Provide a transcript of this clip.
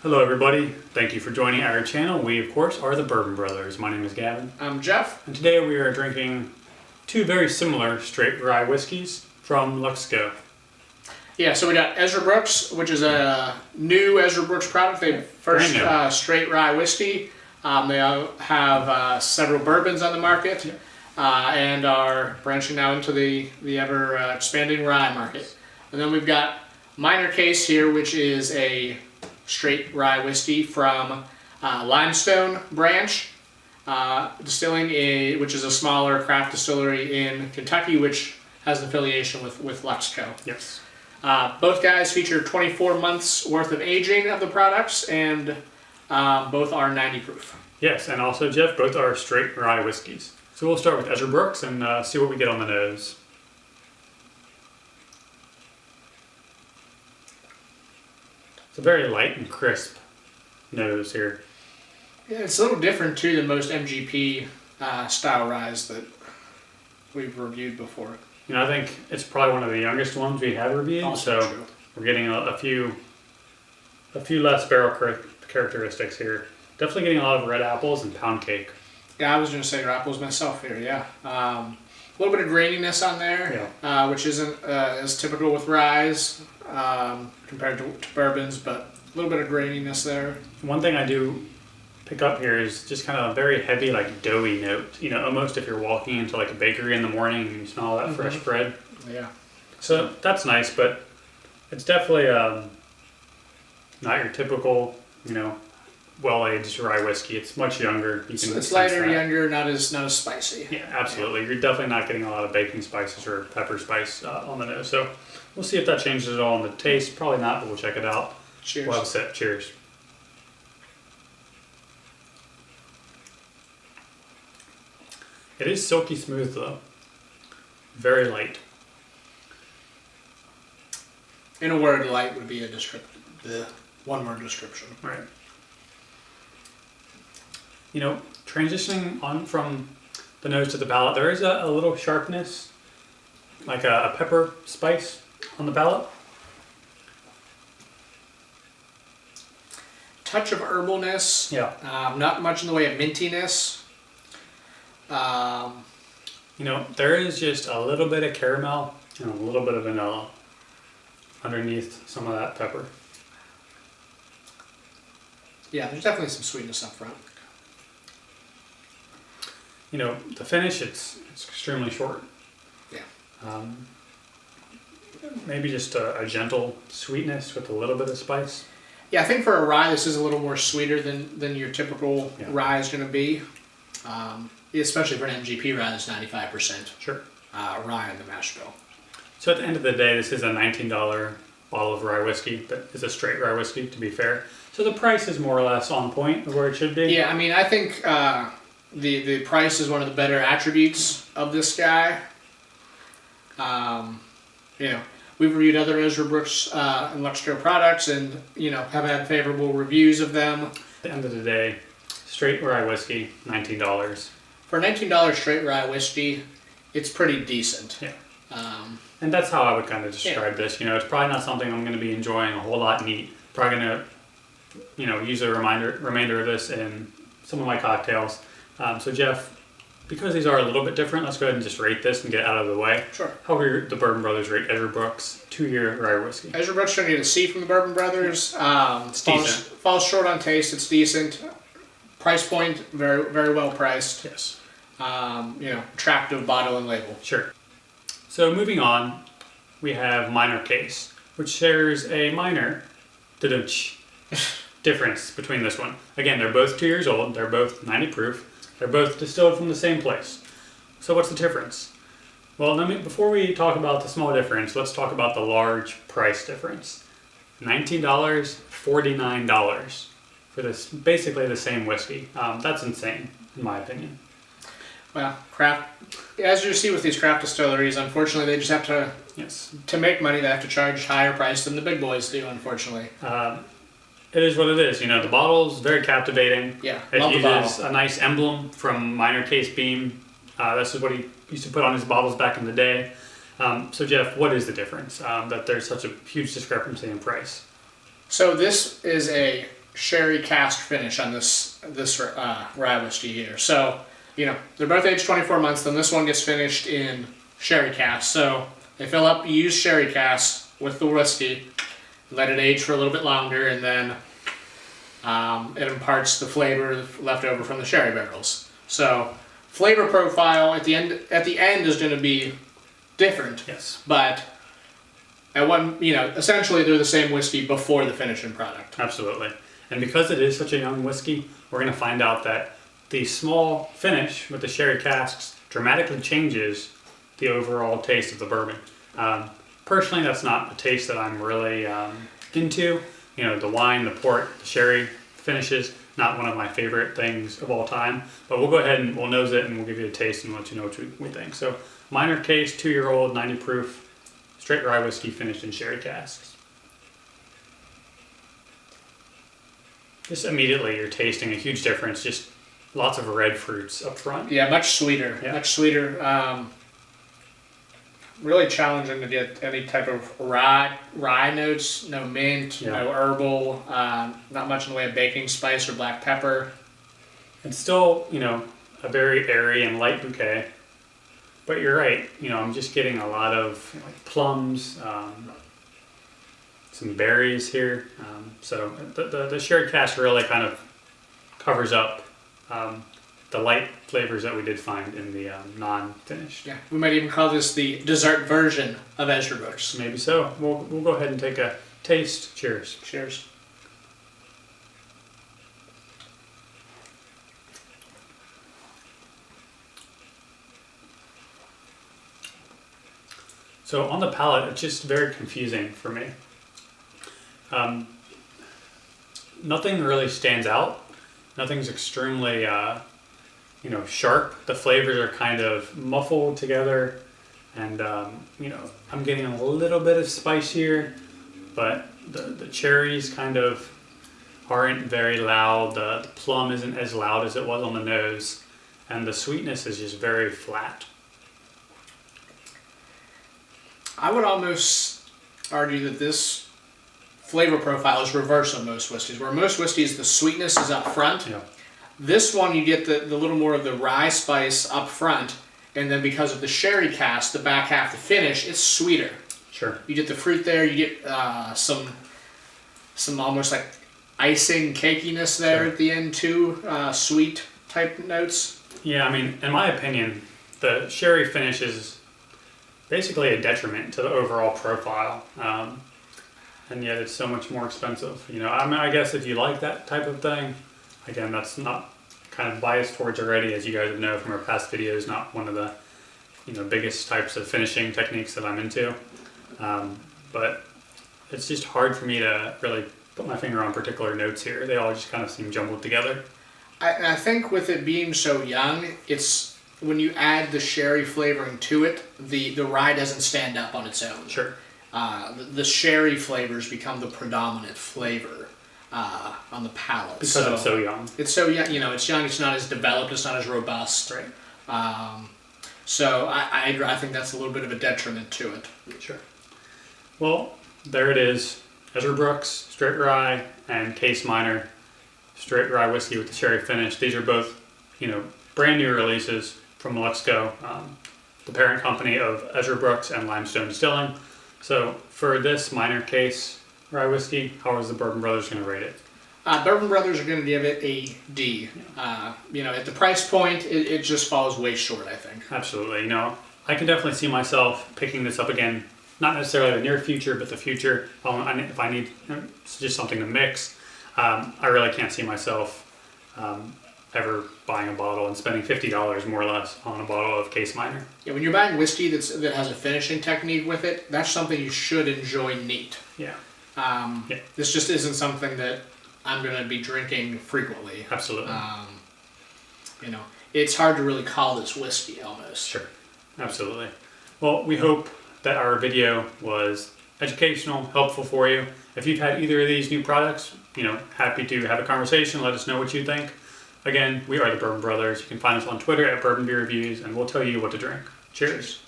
Hello everybody, thank you for joining our channel. We of course are the Bourbon Brothers. My name is Gavin. I'm Jeff. And today we are drinking two very similar straight rye whiskeys from Luxco. Yeah, so we got Ezra Brooks, which is a new Ezra Brooks product. They first straight rye whiskey. They have several bourbons on the market and are branching now into the ever expanding rye market. And then we've got Minor Case here, which is a straight rye whiskey from Limestone Branch Distilling, which is a smaller craft distillery in Kentucky, which has an affiliation with Luxco. Yes. Both guys feature 24 months worth of aging of the products, and both are 90 proof. Yes, and also Jeff, both are straight rye whiskeys. So we'll start with Ezra Brooks and see what we get on the nose. It's a very light and crisp nose here. Yeah, it's a little different too than most MGP style ryes that we've reviewed before. You know, I think it's probably one of the youngest ones we have reviewed, Also so true. We're getting a few less barrel characteristics here. Definitely getting a lot of red apples and pound cake. Yeah, I was going to say apples myself here, yeah. A little bit of graininess on there, which isn't as typical with ryes compared to bourbons, but a little bit of graininess there. One thing I do pick up here is just kind of a very heavy, like doughy note. You know, almost if you're walking into like a bakery in the morning and you smell all that fresh bread. Yeah. So that's nice, but it's definitely not your typical, you know, well-aged rye whiskey. It's much younger. It's lighter, younger, not as spicy. Yeah, absolutely. Yeah. You're definitely not getting a lot of baking spices or pepper spice on the nose. So we'll see if that changes at all in the taste. Probably not, but we'll check it out. Cheers. We'll have a sip. Cheers. It is silky smooth though. Very light. In a word, light would be the one-word description. Right. You know, transitioning on from the nose to the palate, there is a little sharpness, like a pepper spice on the palate. Touch of herbalness. Yeah. Not much in the way of mintiness. You know, there is just a little bit of caramel and a little bit of vanilla underneath some of that pepper. Yeah, there's definitely some sweetness up front. You know, the finish, it's extremely short. Yeah. Maybe just a gentle sweetness with a little bit of spice. Yeah, I think for a rye, this is a little more sweeter than your typical rye is going to be. Especially for an MGP rye that's 95% Sure. Rye in the mash bill. So at the end of the day, this is a $19 bottle of rye whiskey that is a straight rye whiskey, to be fair. So the price is more or less on point of where it should be. Yeah, I mean, I think the price is one of the better attributes of this guy. You know, we've reviewed other Ezra Brooks and Luxco products and, you know, have had favorable reviews of them. At the end of the day, straight rye whiskey, $19. For a $19 straight rye whiskey, it's pretty decent. Yeah. And that's how I would kind of describe this. You know, it's probably not something I'm going to be enjoying a whole lot neat. Probably going to, you know, use a remainder of this in some of my cocktails. So Jeff, because these are a little bit different, let's go ahead and just rate this and get out of the way. Sure. How would the Bourbon Brothers rate Ezra Brooks 2-year rye whiskey? Ezra Brooks trying to get a C from the Bourbon Brothers. It's decent. Falls short on taste. It's decent. Price point, very very well priced. Yes. You know, attractive bottle and label. Sure. So moving on, we have Minor Case, which shares a minor difference between this one. Again, they're both 2 years old. They're both 90 proof. They're both distilled from the same place. So what's the difference? Well, before we talk about the small difference, let's talk about the large price difference. $19, $49 for this, basically the same whiskey. That's insane, in my opinion. Well, as you see with these craft distilleries, unfortunately, they just have to make money. They have to charge higher price than the big boys do, unfortunately. It is what it is. You know, the bottle's very captivating. Yeah, it love the uses bottle. A nice emblem from Minor Case Beam. This is what he used to put on his bottles back in the day. So Jeff, what is the difference that there's such a huge discrepancy in price? So this is a sherry cask finish on this rye whiskey here. So, they're both aged 24 months. Then this one gets finished in sherry cask. So they fill up, use sherry cask with the whiskey, let it age for a little bit longer, and then it imparts the flavor left over from the sherry barrels. So flavor profile at the end is going to be different. Yes. But at essentially they're the same whiskey before the finishing product. Absolutely. And because it is such a young whiskey, we're going to find out that the small finish with the sherry casks dramatically changes the overall taste of the bourbon. Personally, that's not a taste that I'm really into. The wine, the port, the sherry finishes, not one of my favorite things of all time. But we'll go ahead and we'll nose it and we'll give you a taste and let you know what we think. So, minor case, 2-year-old, 90 proof, straight rye whiskey finished in sherry casks. Just immediately you're tasting a huge difference, just lots of red fruits up front. Yeah, much sweeter. Yeah. Much sweeter. Really challenging to get any type of rye notes. No mint, no herbal, not much in the way of baking spice or black pepper. It's still, a very airy and light bouquet. But you're right, I'm just getting a lot of plums, some berries here. So the sherry cask really kind of covers up the light flavors that we did find in the non-finished. Yeah, we might even call this the dessert version of Ezra Brooks. Maybe so. We'll go ahead and take a taste. Cheers. Cheers. So on the palate, it's just very confusing for me. Nothing really stands out. Nothing's extremely, sharp. The flavors are kind of muffled together, and I'm getting a little bit of spice here, but the cherries kind of aren't very loud. The plum isn't as loud as it was on the nose, and the sweetness is just very flat. I would almost argue that this flavor profile is reverse on most whiskeys. Where most whiskeys, the sweetness is up front. Yeah. This one, you get the little more of the rye spice up front, and then because of the sherry cask, the back half, the finish, it's sweeter. Sure. You get the fruit there. You get some almost like icing cakiness there at the end too. Sweet type notes. Yeah, I mean, in my opinion, the sherry finish is basically a detriment to the overall profile, and yet it's so much more expensive. I guess if you like that type of thing, again, that's not kind of biased towards already, as you guys know from our past videos, not one of the biggest types of finishing techniques that I'm into. But it's just hard for me to really put my finger on particular notes here. They all just kind of seem jumbled together. I think with it being so young, it's when you add the sherry flavoring to it, the rye doesn't stand up on its own. Sure. The sherry flavors become the predominant flavor on the palate. Because it's so young. It's so young. It's young. It's not as developed. It's not as robust. Right. So I think that's a little bit of a detriment to it. Sure. Well, there it is. Ezra Brooks, straight rye, and Case Minor, straight rye whiskey with the sherry finish. These are both, brand new releases from Luxco, the parent company of Ezra Brooks and Limestone Distilling. So for this minor case rye whiskey, how is the Bourbon Brothers going to rate it? Bourbon Brothers are going to give it a D. At the price point, it just falls way short, I think. Absolutely. I can definitely see myself picking this up again. Not necessarily the near future, but the future. If I need just something to mix, I really can't see myself ever buying a bottle and spending $50 more or less on a bottle of Case Minor. Yeah, when you're buying whiskey that has a finishing technique with it, that's something you should enjoy neat. Yeah. This just isn't something that I'm going to be drinking frequently. Absolutely. It's hard to really call this whiskey almost. Sure. Absolutely. Well, we hope that our video was educational, helpful for you. If you've had either of these new products, happy to have a conversation. Let us know what you think. Again, we are the Bourbon Brothers. You can find us on Twitter at Bourbon Beer Reviews, and we'll tell you what to drink. Cheers.